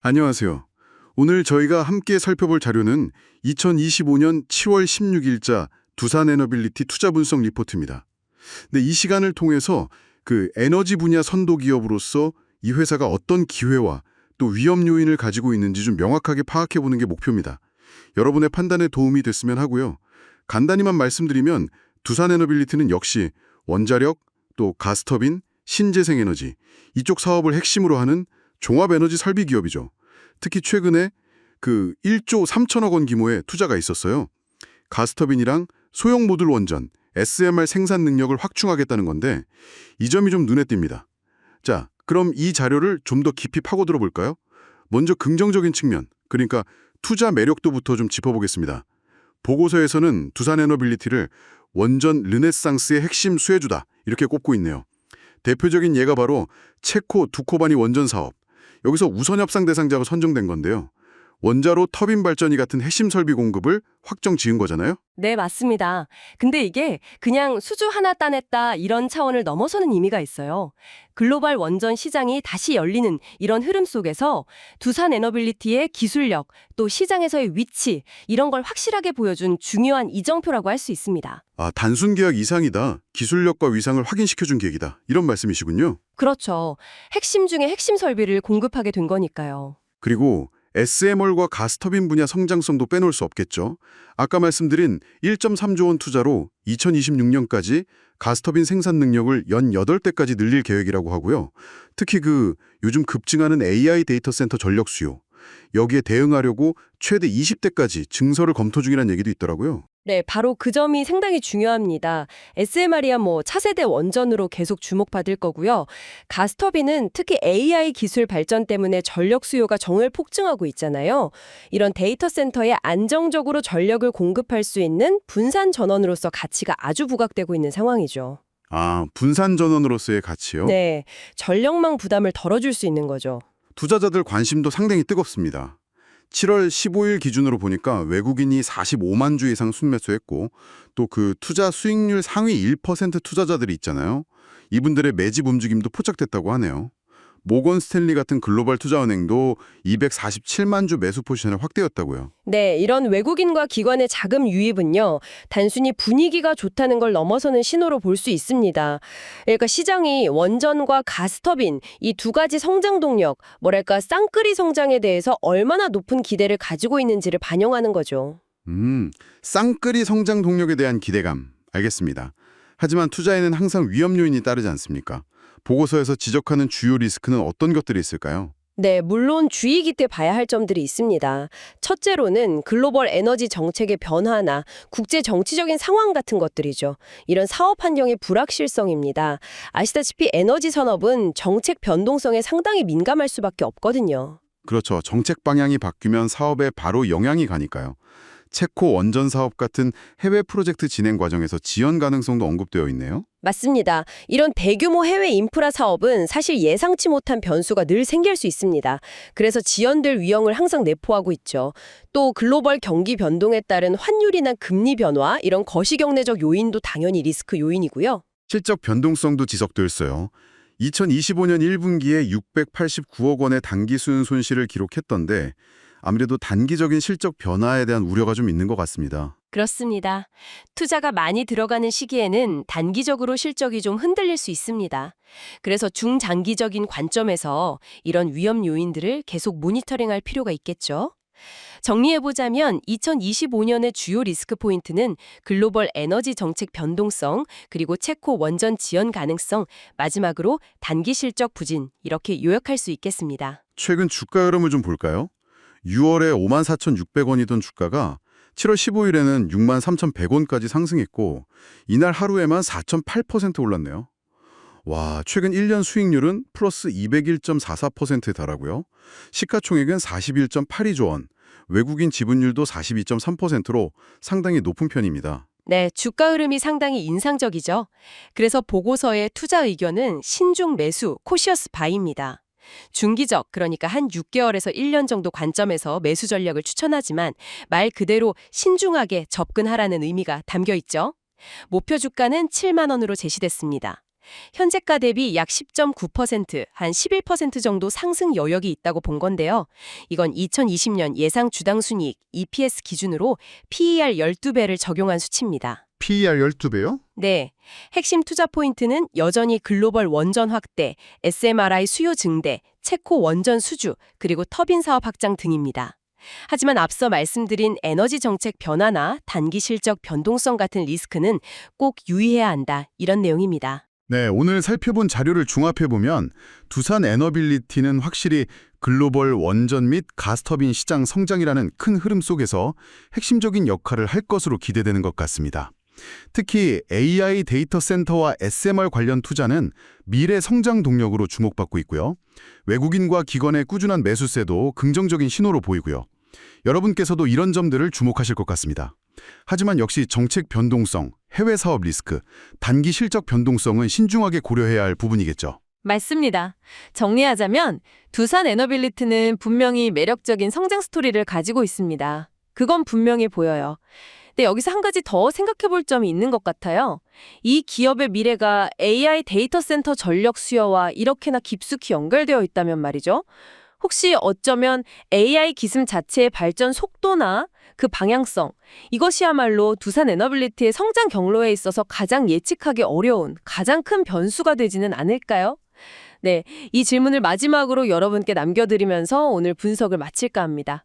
안녕하세요. 오늘 저희가 함께 살펴볼 자료는 2025년 7월 16일자 두산에너빌리티 투자 분석 리포트입니다. 근데 이 시간을 통해서 에너지 분야 선도 기업으로서 이 회사가 어떤 기회와 또 위험 요인을 가지고 있는지 좀 명확하게 파악해 보는 게 목표입니다. 여러분의 판단에 도움이 됐으면 하고요. 간단히만 말씀드리면 두산에너빌리티는 역시 원자력, 또 가스터빈, 신재생에너지 이쪽 사업을 핵심으로 하는 종합에너지 설비 기업이죠. 특히 최근에 1조 3천억 원 규모의 투자가 있었어요. 가스터빈이랑 소형 모듈 원전, SMR 생산 능력을 확충하겠다는 건데 이 점이 좀 눈에 띕니다. 자, 그럼 이 자료를 좀 더 깊이 파고들어 볼까요? 먼저 긍정적인 측면, 그러니까 투자 매력도부터 좀 짚어보겠습니다. 보고서에서는 두산에너빌리티를 원전 르네상스의 핵심 수혜주다 이렇게 꼽고 있네요. 대표적인 예가 바로 체코 두코바니 원전 사업. 여기서 우선협상 대상자가 선정된 건데요. 원자로 터빈 발전이 같은 핵심 설비 공급을 확정 지은 거잖아요. 네, 맞습니다. 근데 이게 그냥 수주 하나 따냈다 이런 차원을 넘어서는 의미가 있어요. 글로벌 원전 시장이 다시 열리는 이런 흐름 속에서 두산 에너빌리티의 기술력, 또 시장에서의 위치 이런 걸 확실하게 보여준 중요한 이정표라고 할 수 있습니다. 아, 단순 계약 이상이다. 기술력과 위상을 확인시켜준 계획이다. 이런 말씀이시군요. 그렇죠. 핵심 중에 핵심 설비를 공급하게 된 거니까요. 그리고 SMR과 가스터빈 분야 성장성도 빼놓을 수 없겠죠. 아까 말씀드린 1.3조 원 투자로 2026년까지 가스터빈 생산 능력을 연 8대까지 늘릴 계획이라고 하고요. 특히 요즘 급증하는 AI 데이터 센터 전력 수요, 여기에 대응하려고 최대 20대까지 증설을 검토 중이라는 얘기도 있더라고요. 네, 바로 그 점이 상당히 중요합니다. SMR이야 차세대 원전으로 계속 주목받을 거고요. 가스터빈은 특히 AI 기술 발전 때문에 전력 수요가 정말 폭증하고 있잖아요. 이런 데이터 센터에 안정적으로 전력을 공급할 수 있는 분산 전원으로서 가치가 아주 부각되고 있는 상황이죠. 아, 분산 전원으로서의 가치요? 네, 전력망 부담을 덜어줄 수 있는 거죠. 투자자들 관심도 상당히 뜨겁습니다. 7월 15일 기준으로 보니까 외국인이 45만 주 이상 순매수했고 또 투자 수익률 상위 1% 투자자들이 있잖아요. 이분들의 매집 움직임도 포착됐다고 하네요. 모건 스탠리 같은 글로벌 투자은행도 247만 주 매수 포지션을 확대했다고요. 네, 이런 외국인과 기관의 자금 유입은요, 단순히 분위기가 좋다는 걸 넘어서는 신호로 볼 수 있습니다. 그러니까 시장이 원전과 가스터빈, 이 두 가지 성장 동력, 쌍끌이 성장에 대해서 얼마나 높은 기대를 가지고 있는지를 반영하는 거죠. 쌍끌이 성장 동력에 대한 기대감, 알겠습니다. 하지만 투자에는 항상 위험 요인이 따르지 않습니까? 보고서에서 지적하는 주요 리스크는 어떤 것들이 있을까요? 네, 물론 주의 깊게 봐야 할 점들이 있습니다. 첫째로는 글로벌 에너지 정책의 변화나 국제 정치적인 상황 같은 것들이죠. 이런 사업 환경의 불확실성입니다. 아시다시피 에너지 산업은 정책 변동성에 상당히 민감할 수밖에 없거든요. 그렇죠. 정책 방향이 바뀌면 사업에 바로 영향이 가니까요. 체코 원전 사업 같은 해외 프로젝트 진행 과정에서 지연 가능성도 언급되어 있네요. 맞습니다. 이런 대규모 해외 인프라 사업은 사실 예상치 못한 변수가 늘 생길 수 있습니다. 그래서 지연될 위험을 항상 내포하고 있죠. 또 글로벌 경기 변동에 따른 환율이나 금리 변화, 이런 거시경제적 요인도 당연히 리스크 요인이고요. 실적 변동성도 지속됐어요. 2025년 1분기에 689억 원의 단기 수익 손실을 기록했던데 아무래도 단기적인 실적 변화에 대한 우려가 좀 있는 것 같습니다. 그렇습니다. 투자가 많이 들어가는 시기에는 단기적으로 실적이 좀 흔들릴 수 있습니다. 그래서 중장기적인 관점에서 이런 위험 요인들을 계속 모니터링할 필요가 있겠죠. 정리해보자면 2025년의 주요 리스크 포인트는 글로벌 에너지 정책 변동성, 그리고 체코 원전 지연 가능성, 마지막으로 단기 실적 부진, 이렇게 요약할 수 있겠습니다. 최근 주가 흐름을 좀 볼까요? 6월에 54,600원이던 주가가 7월 15일에는 63,100원까지 상승했고 이날 하루에만 4.8% 올랐네요. 와, 최근 1년 수익률은 플러스 201.44%에 달하고요. 시가총액은 41.82조 원, 외국인 지분율도 42.3%로 상당히 높은 편입니다. 네, 주가 흐름이 상당히 인상적이죠. 그래서 보고서의 투자 의견은 신중 매수, 코시어스 바이입니다. 중기적, 그러니까 한 6개월에서 1년 정도 관점에서 매수 전략을 추천하지만 말 그대로 신중하게 접근하라는 의미가 담겨 있죠. 목표 주가는 7만 원으로 제시됐습니다. 현재가 대비 약 10.9%, 한 11% 정도 상승 여력이 있다고 본 건데요. 이건 2020년 예상 주당 순이익 EPS 기준으로 PER 12배를 적용한 수치입니다. PER 12배요? 네, 핵심 투자 포인트는 여전히 글로벌 원전 확대, SMRI 수요 증대, 체코 원전 수주, 그리고 터빈 사업 확장 등입니다. 하지만 앞서 말씀드린 에너지 정책 변화나 단기 실적 변동성 같은 리스크는 꼭 유의해야 한다, 이런 내용입니다. 네, 오늘 살펴본 자료를 종합해보면 두산 에너빌리티는 확실히 글로벌 원전 및 가스터빈 시장 성장이라는 큰 흐름 속에서 핵심적인 역할을 할 것으로 기대되는 것 같습니다. 특히 AI 데이터 센터와 SMR 관련 투자는 미래 성장 동력으로 주목받고 있고요. 외국인과 기관의 꾸준한 매수세도 긍정적인 신호로 보이고요. 여러분께서도 이런 점들을 주목하실 것 같습니다. 하지만 역시 정책 변동성, 해외 사업 리스크, 단기 실적 변동성은 신중하게 고려해야 할 부분이겠죠. 맞습니다. 정리하자면 두산 에너빌리티는 분명히 매력적인 성장 스토리를 가지고 있습니다. 그건 분명히 보여요. 근데 여기서 한 가지 더 생각해 볼 점이 있는 것 같아요. 이 기업의 미래가 AI 데이터 센터 전력 수요와 이렇게나 깊숙이 연결되어 있다면 말이죠. 혹시 어쩌면 AI 기술 자체의 발전 속도나 그 방향성, 이것이야말로 두산 에너빌리티의 성장 경로에 있어서 가장 예측하기 어려운 가장 큰 변수가 되지는 않을까요? 네, 이 질문을 마지막으로 여러분께 남겨드리면서 오늘 분석을 마칠까 합니다.